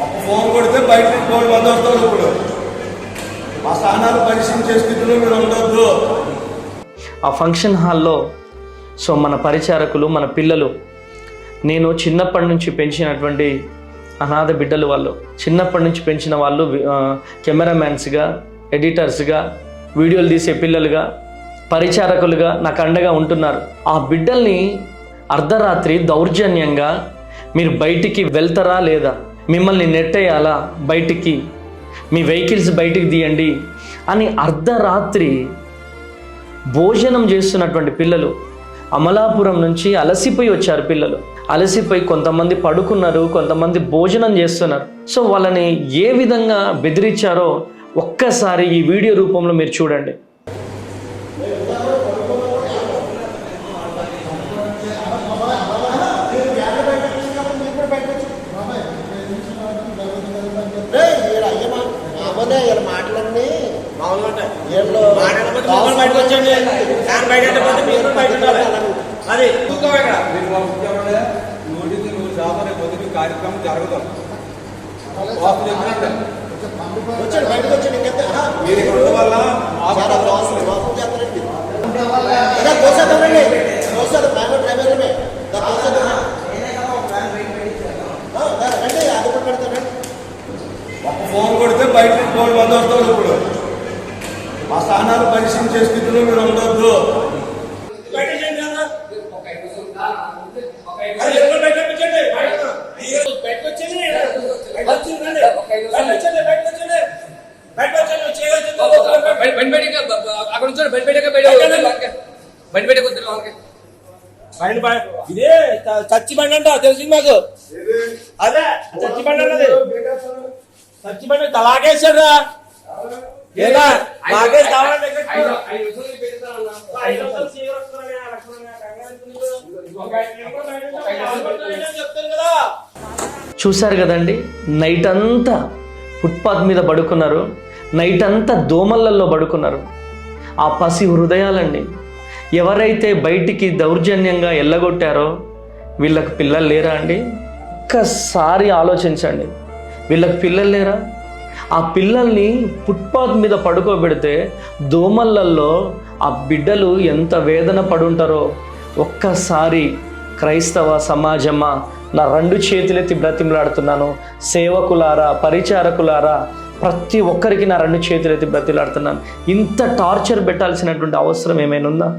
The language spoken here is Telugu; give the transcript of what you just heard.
ఒక ఫోన్ కొడితే బయట కోడి మంది వస్తారు. ఇప్పుడు మా స్థానాలు పరిశీలించే స్థితిలో మీరు ఉండొద్దు. ఆ ఫంక్షన్ హాల్లో మన పరిచారకులు, మన పిల్లలు, నేను చిన్నప్పటి నుంచి పెంచినటువంటి అనాథ బిడ్డలు, వాళ్ళు చిన్నప్పటి నుంచి పెంచిన వాళ్ళు కెమెరామ్యాన్స్గా, ఎడిటర్స్గా, వీడియోలు తీసే పిల్లలుగా, పరిచారకులుగా నాకు అండగా ఉంటున్నారు. ఆ బిడ్డల్ని అర్ధరాత్రి దౌర్జన్యంగా మీరు బయటికి వెళ్తారా లేదా, మిమ్మల్ని నెట్టేయాలా బయటికి, మీ వెహికల్స్ బయటికి తీయండి అని అర్ధరాత్రి భోజనం చేస్తున్నటువంటి పిల్లలు, అమలాపురం నుంచి అలసిపోయి వచ్చారు పిల్లలు. అలసిపోయి కొంతమంది పడుకున్నారు, కొంతమంది భోజనం చేస్తున్నారు. వాళ్ళని ఏ విధంగా బెదిరించారో ఒక్కసారి ఈ వీడియో రూపంలో మీరు చూడండి. మాటలన్నీ కార్యక్రమం జరుగుతుంది. బయటకు వచ్చాడు మీరు ఇక్కడ వల్ల ఒక ఫోన్ కొడితే బయట కోడి మంది వస్తారు. ఇప్పుడు మా స్థానాలు పరిశీలించే స్థితిలో మీరు ఉండొద్దు. ఇదే చచ్చి బండి అంట తెలిసింది మాకు. అదే చచ్చి బండి అన్నది, చచ్చి బండి తలాగేసాడా చూశారు కదండి, నైట్ అంతా ఫుట్పాత్ మీద పడుకున్నారు, నైట్ అంతా దోమలల్లో పడుకున్నారు. ఆ పసి హృదయాలండి, ఎవరైతే బయటికి దౌర్జన్యంగా ఎల్లగొట్టారో వీళ్ళకి పిల్లలు లేరా అండి? ఒక్కసారి ఆలోచించండి, వీళ్ళకి పిల్లలు లేరా? ఆ పిల్లల్ని ఫుట్పాత్ మీద పడుకోబెడితే దోమలల్లో ఆ బిడ్డలు ఎంత వేదన పడుంటారో ఒక్కసారి క్రైస్తవ సమాజమా, నా 2 చేతులెత్తి బ్రతిమలాడుతున్నాను, సేవకులారా, పరిచారకులారా, ప్రతి ఒక్కరికి నా 2 చేతులెత్తి బ్రతిమలాడుతున్నాను. ఇంత టార్చర్ పెట్టాల్సినటువంటి అవసరం ఏమైనా ఉందా?